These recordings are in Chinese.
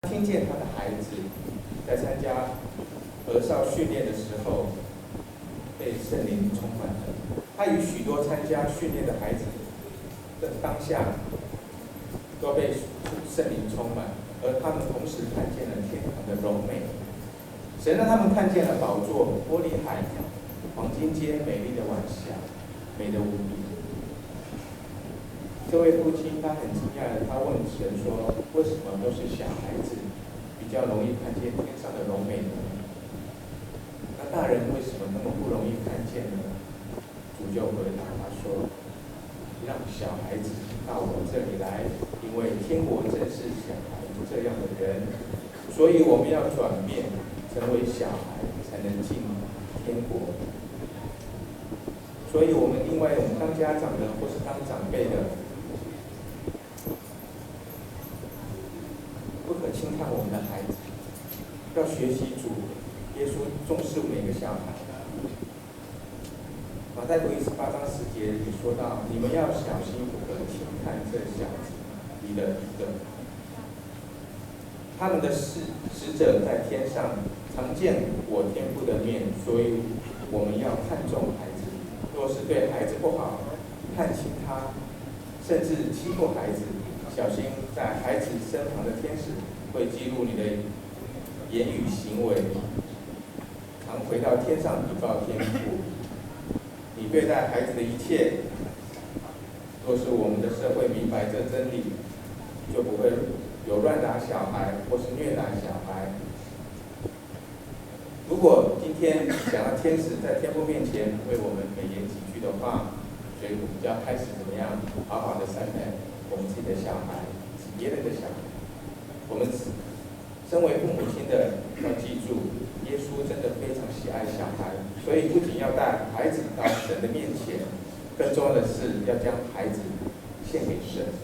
听见他的孩子在参加儿少训练的时候被圣灵充满了，他与许多参加训练的孩子的当下都被圣灵充满，而他们同时看见了天堂的荣美。神让他们看见了宝座、玻璃海、黄金街、美丽的晚霞，美得无比。这位父亲他很惊讶的，他问神说：“为什么都是小孩子比较容易看见天上的荣美呢？那大人为什么那么不容易看见呢？”主就回答他说：“让小孩子到我这里来，因为天国正是小孩这样的人，所以我们要转变，成为小孩，才能进天国。”所以我们当家长的或是当长辈的，不可轻看我们的孩子，要学习主耶稣重视每个小孩。马太福音18章10节也说到：“你们要小心，不可轻看这小子里的一个。他们的使者在天上常见我天父的面，所以我们要看重孩子。若是对孩子不好，看轻他，甚至欺负孩子，小心在孩子身旁的天使会记录你的言语行为，常回到天上禀报天父。你对待孩子的一切，若是我们的社会明白这真理，就不会有乱打小孩或是虐打小孩。如果今天想要天使在天父面前为我们美言几句的话，所以我们就要开始怎么样好好的善待我们自己的小孩，是别人的小孩。我们身为父母亲的要记住，耶稣真的非常喜爱小孩，所以不仅要带孩子到神的面前，更重要的是要将孩子献给神。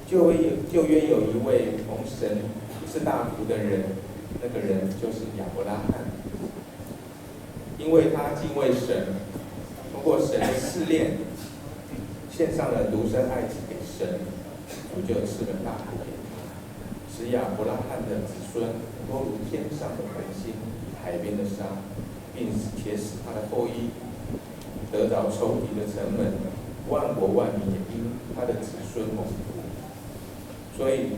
旧约有一位蒙神是大福的人，那个人就是亚伯拉罕，因为他敬畏神，通过神的试炼，献上了独生爱子给神，主就赐了大福给他，使亚伯拉罕的子孙多如天上的繁星、海边的沙，并且使他的后裔得着仇敌的城门，万国万民也因他的子孙蒙福。所以，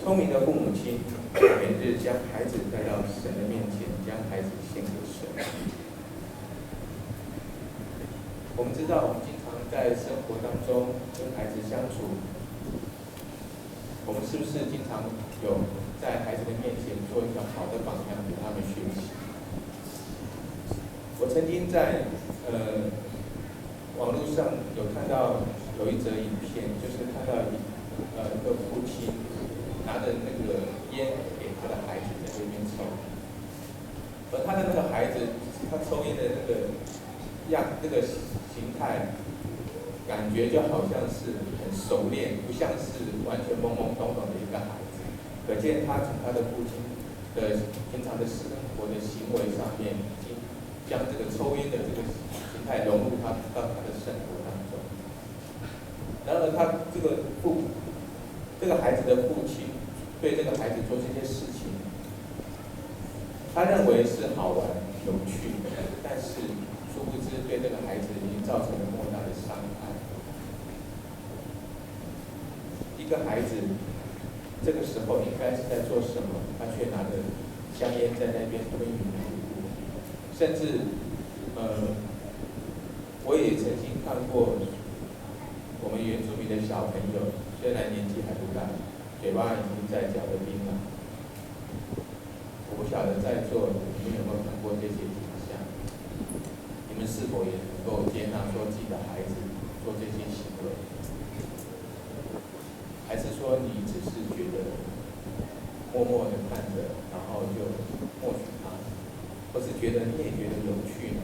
聪明的父母亲每日将孩子带到神的面前，将孩子献给神。我们知道，我们经常在生活当中跟孩子相处，我们是不是经常有在孩子的面前做一个好的榜样给他们学习？我曾经在网络上有看到有一则影片，就是看到一个父亲拿着那个烟给他的孩子在那边抽，而他的那个孩子，他抽烟的那个形态，感觉就好像是很熟练，不像是完全懵懵懂懂的一个孩子。可见他从他的父亲的平常的生活的行为上面，已经将这个抽烟的这个形态融入到他的生活当中。然而他这个孩子的父亲对这个孩子做这些事情，他认为是好玩有趣，但是殊不知对这个孩子已经造成了莫大的伤害。一个孩子这个时候应该是在做什么，他却拿着香烟在那边吞云吐雾，甚至我也曾经看过我们原住民的小朋友，虽然年纪还不大，嘴巴已经在嚼的槟榔。我不晓得在座你们有没有看过这些景象？你们是否也能够接纳说自己的孩子做这些行为？还是说你只是觉得默默的看着，然后就默许他，或是觉得你也觉得有趣呢？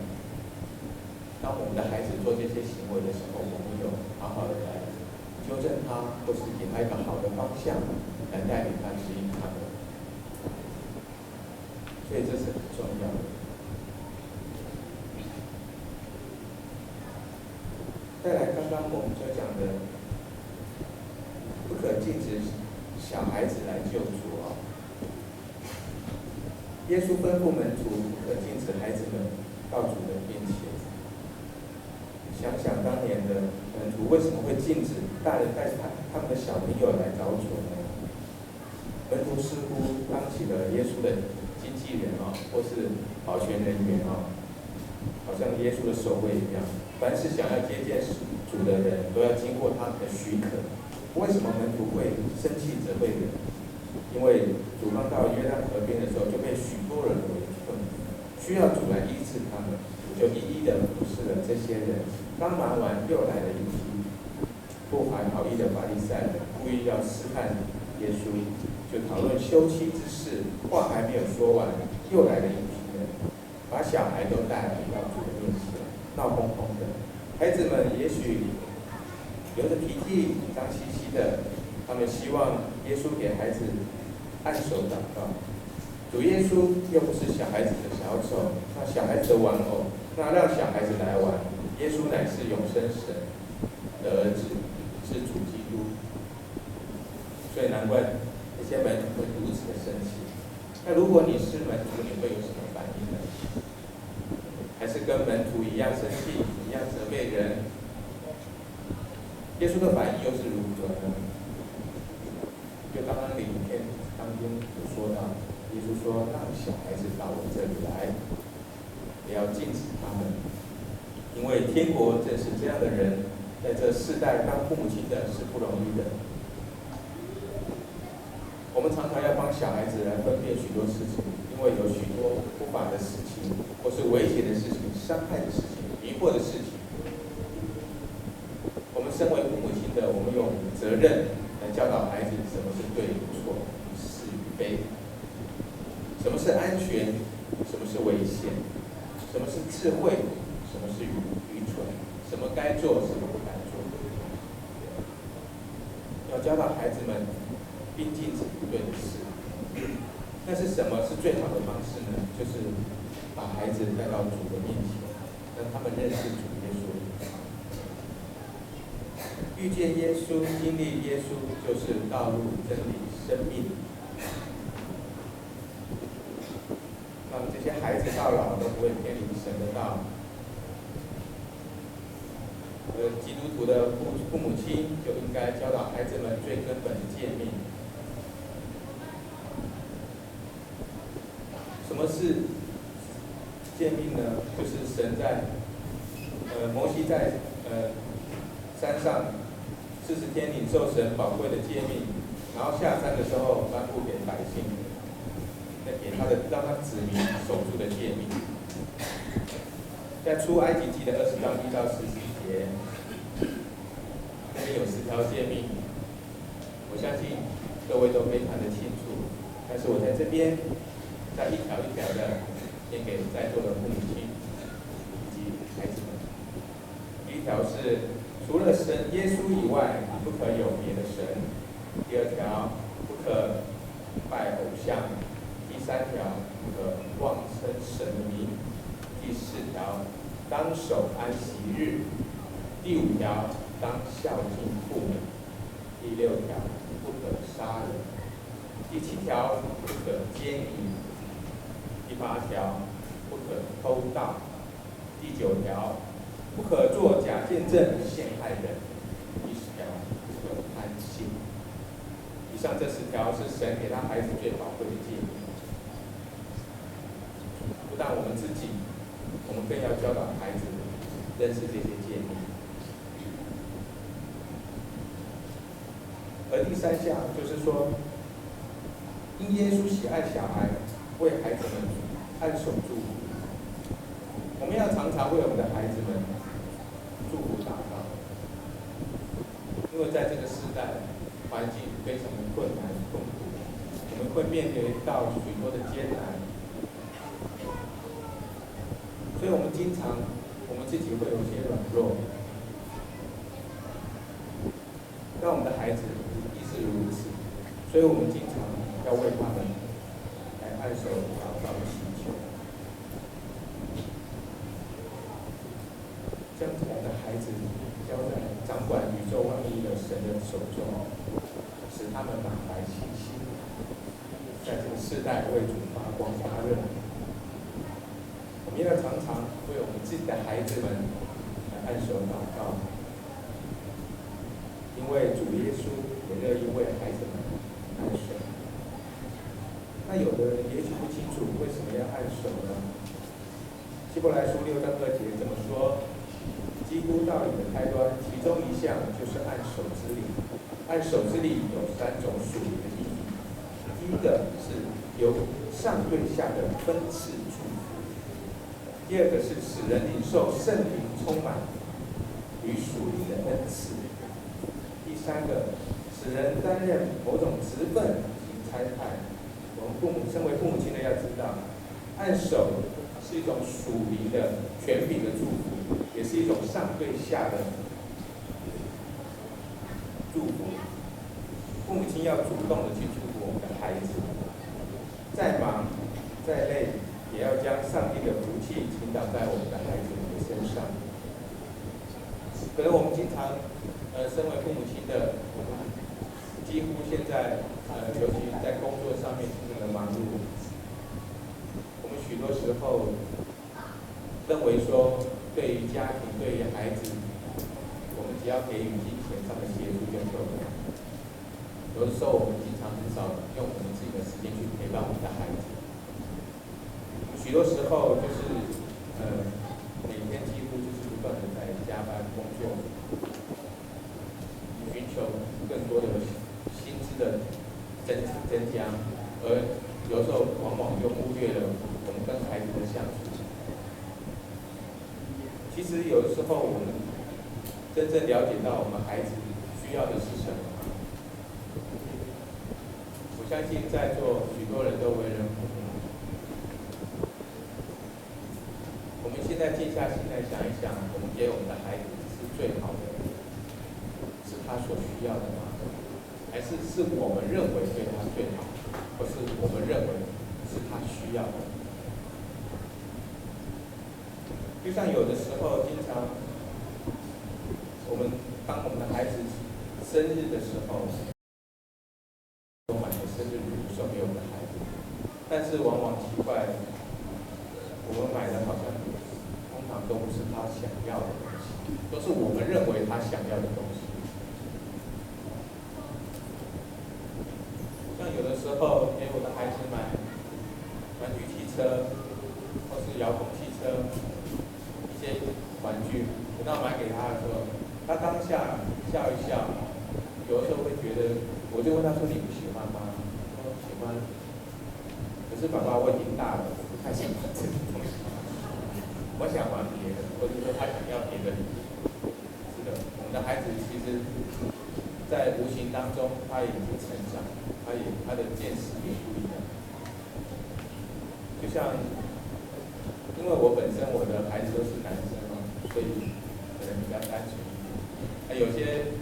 当我们的孩子做这些行为的时候，我们有好好的来纠正他，或是给他一个好的方向，来带领他、指引他的。所以这是很重要的。再来，刚刚我们所讲的，不可禁止小孩子来救主啊？耶稣吩咐门徒不可禁止孩子们到主的面前。想想当年的门徒为什么会禁止大人带他们的小朋友来找主呢？门徒似乎当起了耶稣的经纪人啊，或是保全人员啊，好像耶稣的守卫一样。凡是想要接见主的人，都要经过他们的许可。为什么门徒会生气责备人？因为主刚到约旦河边的时候，就被许多人围困，需要主来医治他们，主就一一的服侍了这些人。刚忙完，又来了一批不怀好意的法利赛人，故意要试探耶稣，就讨论休妻之事。话还没有说完，又来了一批人，把小孩都带来到主的面前，闹哄哄的。孩子们也许有着脾气，脏兮兮的，他们希望耶稣给孩子按手祷告。主耶稣又不是小孩子的小丑，那小孩子的玩偶，那让小孩子来玩。耶稣乃是永生神的儿子，是主基督，所以难怪那些门徒会如此的生气。那如果你是门徒，你会有什么反应呢？还是跟门徒一样生气，一样责备人？耶稣的反应又是如何呢？就刚刚的影片当中有说到，耶稣说让小孩子到我这里来，也要禁止他们，因为天国正是这样的人，在这世代当父母亲的是不容易的。我们常常要帮小孩子来分辨许多事情，因为有许多不法的事情，或是危险的事情、伤害的事情、迷惑的事情。我们身为父母亲的，我们有责任来教导孩子什么是对与错、是与非，什么是安全，什么是危险，什么是智慧，什么是愚蠢，什么该做，什么不该做。要教导孩子们并禁止不对的事。但是什么是最好的方式呢？就是把孩子带到主的面前，让他们认识主耶稣。遇见耶稣，经历耶稣，就是道路、真理、生命。让这些孩子到老都不会偏离神的道。基督徒的父母亲就应该教导孩子们最根本的诫命。什么是诫命呢？就是神在摩西在山上40天领受神宝贵的诫命，然后下山的时候颁布给百姓，给他的让他子民守住的诫命。在出埃及记的20章1到14节，那边有10条诫命，我相信各位都非常的清楚，但是我在这边再一条一条的念给在座的父母亲以及孩子们。第1条是除了神耶稣以外，不可有别的神。第2条，不可拜偶像。第3条，不可妄称神的名。第4条，当守安息日。第5条，当孝敬父母。第6条，不可杀人。第7条，不可奸淫。第8条，不可偷盗。第9条，不可作假见证陷害人。第10条，不可贪心。以上这10条是神给他孩子最宝贵的诫命。不但我们自己，我们更要教导孩子认识这些诫命。而第3项就是说，因耶稣喜爱小孩，为孩子们按手祝福。我们要常常为我们的孩子们祝福祷告，因为在这个时代环境非常的困难痛苦，我们会面对到许多的艰难，所以我们经常我们自己会有一些软弱，让我们的孩子亦是如此，所以我们经常要为他们来按手祷告祈求。将我们的孩子交在掌管宇宙万物的神的手中，使他们满怀信心，在这个世代为主发光发热。我们要常常为我们自己的孩子们来按手祷告，因为主耶稣也乐意为孩子们按手。那有的人也许不清楚为什么要按手呢？希伯来书6章2节这么说：基督道理的开端，其中一项就是按手之礼。按手之礼有3种属灵的意义。第一个是由上对下的分赐祝福；第二个是使人领受圣灵充满与属灵的恩赐；第三个使人担任某种职分及差派。我们身为父母亲的要知道，按手是一种属灵的权柄的祝福，也是一种上对下的祝福。父母亲要主动的去祝福我们的孩子，再忙再累，也要将上帝的福气倾倒在我们的孩子们的身上。可能我们经常身为父母亲的，我们几乎现在尤其在工作上面非常的忙碌，我们许多时候认为说，对于家庭、对于孩子，我们只要给予金钱上的协助就够了。有的时候，我们经常很少用我们自己的时间去陪伴我们的孩子。许多时候就是每天几乎就是不断的在加班工作，寻求更多的薪资的增加，而有时候往往就忽略了我们跟孩子的相处。其实有的时候，我们真正了解到我们孩子需要的是什么。我相信在座许多人都为人父母。我们现在静下心来想一想，我们给我们的孩子是最好的，是他所需要的吗？还是我们认为对他最好，或是我们认为是他需要的？就像有的时候，经常当我们的孩子生日的时候，都买了生日礼物送给我们的孩子，但是往往奇怪，我们买的好像通常都不是他想要的东西，都是我们认为他想要的东西。像有的时候给我的孩子买玩具汽车，或是遥控汽车，一些玩具，等到买给他的时候，他当下笑一笑，有的时候会觉得，我就问他说：“你不喜欢吗？”他说：“喜欢。”可是爸爸，我已经大了，我不太喜欢这个东西，我想玩别的，或者说他想要别的礼物。是的，我们的孩子其实，在无形当中，他也是成长，他的见识也不一样。就像，因为我本身我的孩子都是男生嘛，所以可能比较单纯一点。有些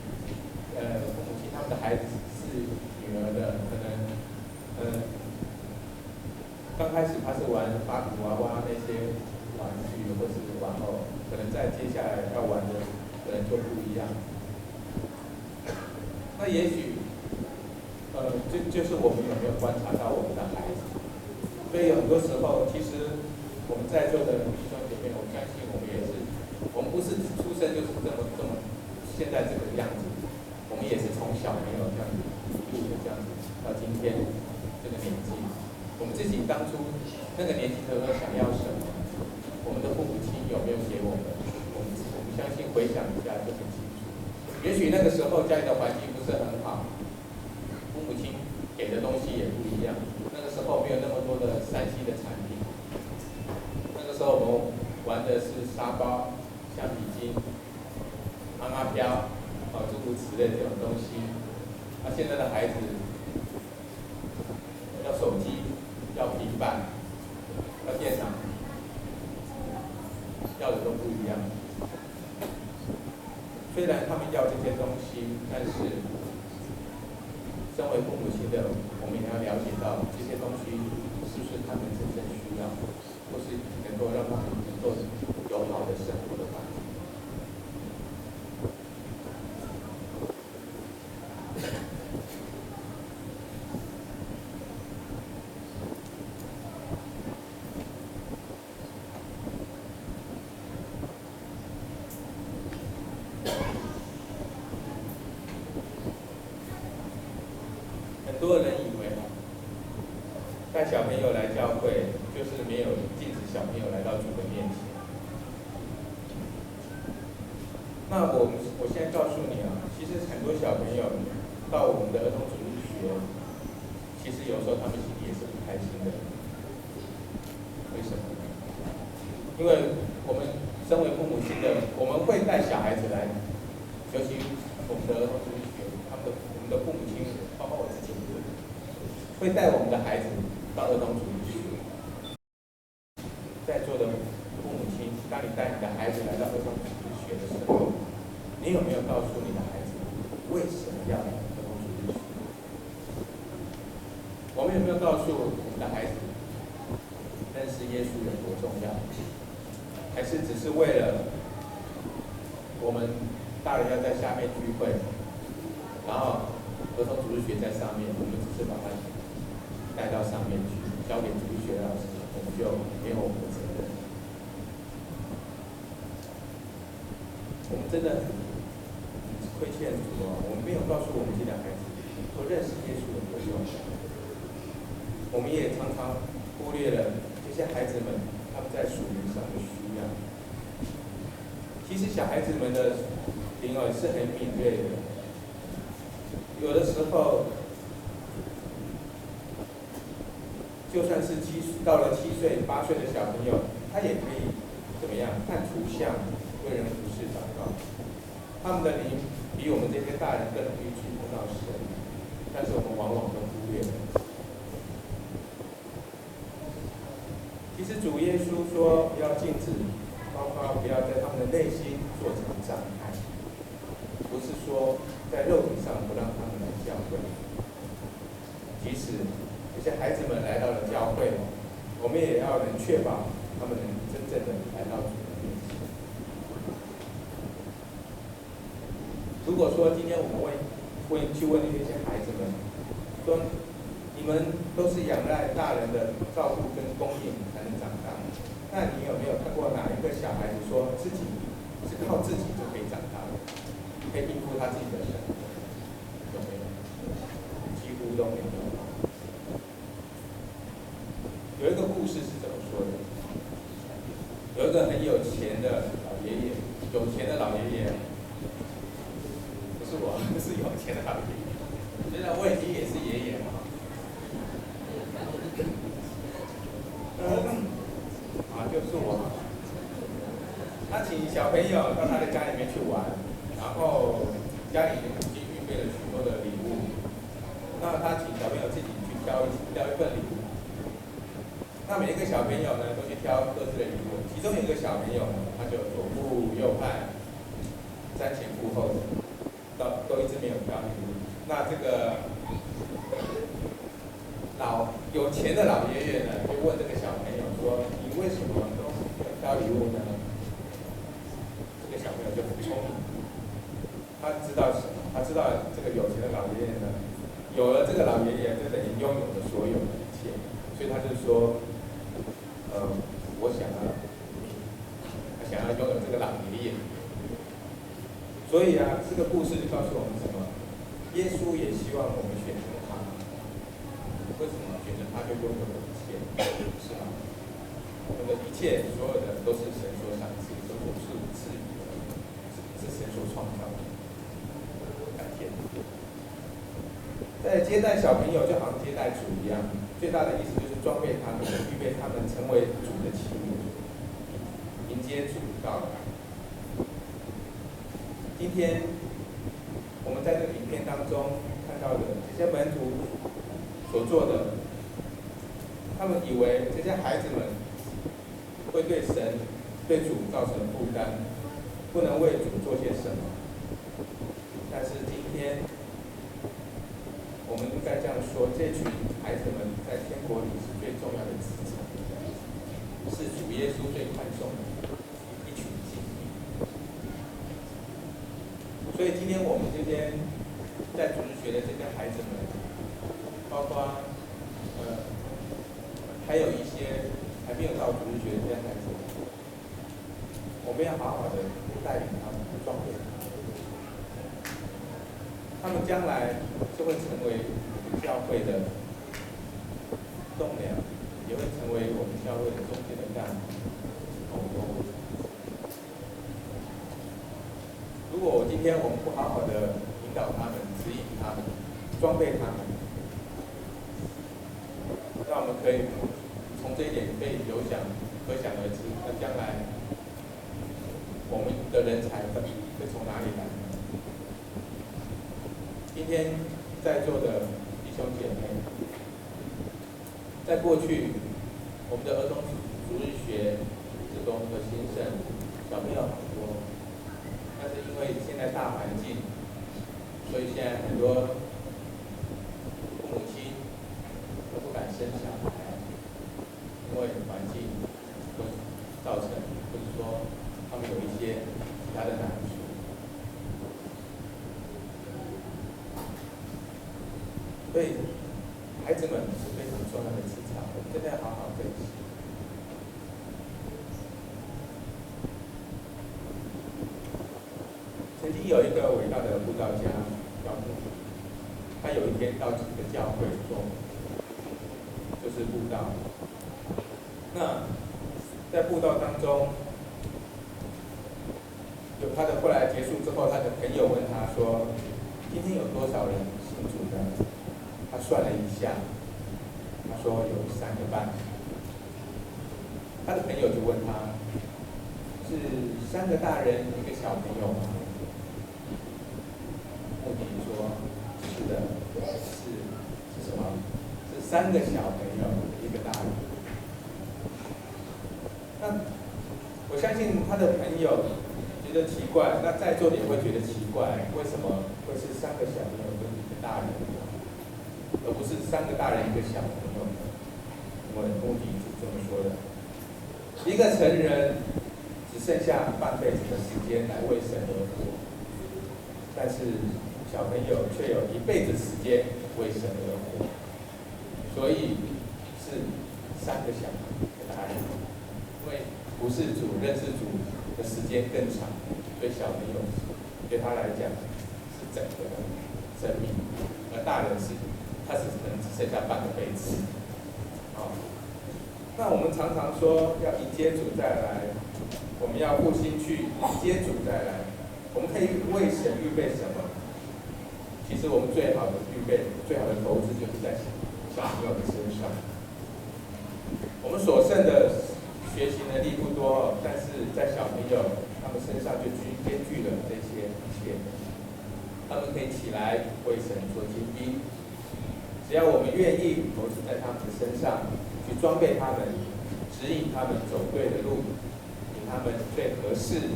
父母亲他们的孩子是女儿的，可能刚开始他是玩芭比娃娃那些玩具或是玩偶，可能在接下来要玩的可能就不一样。那也许就是我们有没有观察到我们的孩子？所以很多时候，其实我们在座的弟兄姐妹，我相信我们也是，我们不是出生就是这么现在这个样子，我们也是从小没有这样子一路的这样子到今天这个年纪。我们自己当初那个年纪的时候想要什么，我们的父母亲有没有给我们？我们相信回想一下就很清楚。也许那个时候家里的环境不是很好，父母亲给的东西也不一样。那个时候没有那么多的3C 的产品，那个时候我们玩的是沙包、橡皮筋、妈妈飘，诸如此类这种东西。那现在的孩子要手机、要平板、要电脑，要的都不一样。虽然他们要这些东西，但是身为父母亲的，我们也要了解到这些东西是不是他们真正需要，或是能够让他们能够有好的生活的环境。很多人以为带小朋友来教会就是没有禁止小朋友来到主的面前。那我现在告诉你啊，其实很多小朋友到我们的儿童主日学，其实有时候他们心里也是不开心的。为什么呢？因为我们身为父母亲的，我们会带小孩子来，尤其我们的儿童主日学，我们的父母亲，包括我自己，会带我们的孩子到儿童主日学。在座的父母亲，当你带你的孩子来到儿童主日学的时候，你有没有告诉你的孩子为什么要来儿童主日学？我们有没有告诉我们的孩子认识耶稣有多重要？还是只是为了我们大人要在下面聚会，然后儿童主日学在上面，我们只是把它带到上面去，交给主日学老师，我们就没有我们的责任。我们真的很亏欠主哦，我们没有告诉我们自己的孩子说认识耶稣有多重要。我们也常常忽略了这些孩子们他们在属灵上的需要。其实小孩子们的灵是很敏锐的，有的时候就算是到了7岁、8岁的小朋友，他也可以怎么样看图像、为人服事、祷告。他们的灵比我们这些大人更容易触碰到神，但是我们往往都忽略了。其实主耶稣说不要禁止，包括不要在他们的内心做成障碍，不是说在肉体上不让他们来教会。即使这些孩子们来到了教会，我们也要能确保他们能真正的来到主的面前。如果说今天我们去问这些孩子们，说你们都是仰赖大人的照顾跟供应才能长大，那你有没有看过哪一个小孩子说自己是靠自己就可以长大的，可以应付他自己的生活？有没有？几乎都没有。有一个故事是怎么说的？有一个很有钱的老爷爷，有钱的老爷爷，不是我，是有钱的老爷爷。虽然我已经也是爷爷了。就是我，他请小朋友到他的家里面去玩，然后家里面已经预备了许多的礼物，那他请小朋友自己去挑一份礼物。那每一个小朋友呢，都去挑各自的礼物，其中有一个小朋友呢，他就左顾右盼，瞻前顾后的，都一直没有挑礼物。那这个有钱的老爷爷呢，就问这个小朋友说：“你为什么都没有挑礼物呢？”这个小朋友就很聪明，他知道什么？他知道这个有钱的老爷爷呢，有了这个老爷爷，就等于拥有了所有的一切，所以他就说：“我想要拥有这个老爷爷。”所以啊，这个故事就告诉我们什么？耶稣也希望我们选择他。为什么选择他就拥有了一切？是吗？我们的一切，所有的都是神所赏赐，都是赐予的，是神所创造的。感谢。在接待小朋友，就好像接待主一样，最大的意思就是装备他们，预备他们成为主的器皿，迎接主到来。今天我们在这个影片当中看到的这些门徒所做的，他们以为这些孩子们会对神、对主造成负担，不能为主做些什么。但是今天，我们应该这样说：这群孩子们在天国里是最重要的资产，是主耶稣最看重的一群精英。所以今天我们这边在主日学的这些孩子们，包括还有一些还没有到主日学的这些孩子，我们要好好的带领他们，装备他们，他们将来就会成为教会的栋梁，也会成为我们教会的中间的干部。如果今天我们不好好的引导他们、指引他们、装备他们，那我们可以从这一点可以可想而知，那将来我们的人才会从哪里来？今天在座的弟兄姐妹，在过去我们的儿童主日学志工和兴盛小朋友很多，但是因为现在大环境，所以现在很多父母亲都不敢生小孩，因为环境会造成，或者说他们有一些其他的难处。所以孩子们是非常重要的资产，我们真的要好好珍惜。曾经有一个伟大的布道家叫牧师，他有一天到这个教会就是布道。那在布道当中，有他的后来结束之后，他的朋友问他说：“今天有多少人信主呢？”他算了一下，他说有3个半。他的朋友就问他：“是3个大人1个小朋友吗？”牧民说：“是的，是什么？是3个小朋友1个大人。”那我相信他的朋友觉得奇怪，那在座的也会觉得奇怪，为什么会是3个小朋友跟1个大人？而不是3个大人1个小朋友。我的目的是这么说的：一个成人只剩下半辈子的时间来为神而活，但是小朋友却有1辈子时间为神而活，所以是3个小大人，因为不是主认识主的时间更长，所以小朋友对他来讲是整个的生命，而大人他只剩下半个辈子。那我们常常说要迎接主再来，我们要付心去迎接主再来。我们可以为神预备什么？其实我们最好的预备、最好的投资就是在小朋友的身上。我们所剩的学习能力不多，但是在小朋友他们身上就兼具了这些一切。他们可以起来为神做精兵。只要我们愿意投资在他们的身上，去装备他们，指引他们走对的路，给他们最合适，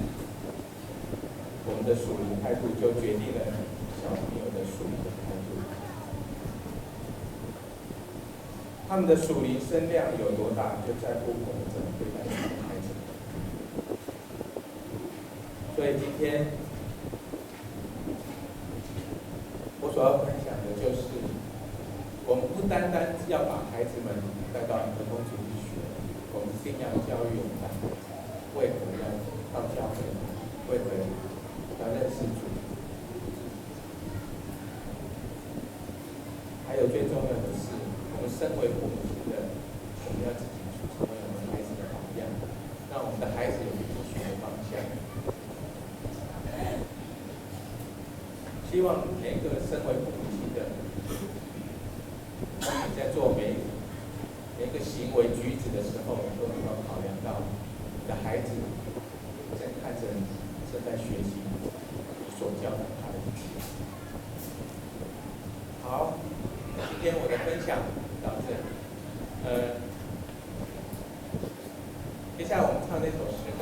我们的属灵态度就决定了小朋友的属灵的态度。他们的属灵声量有多大，就在乎我们怎么对待这些孩子。所以今天我所要分享的就是，我们不单单要把孩子们带到儿童主日学，我们更要教育我们的孩子，为何要到教会，为何要认识主。还有最重要的是，我们身为父母亲的，我们要自己成为我们孩子的榜样，让我们的孩子有一个学的方向。希望每个身为父母亲的，你在做每一个行为举止的时候，都能够考量到你的孩子正看着你，正在学习所教导他的一切。好，今天我的分享到这里。接下来我们唱那首诗。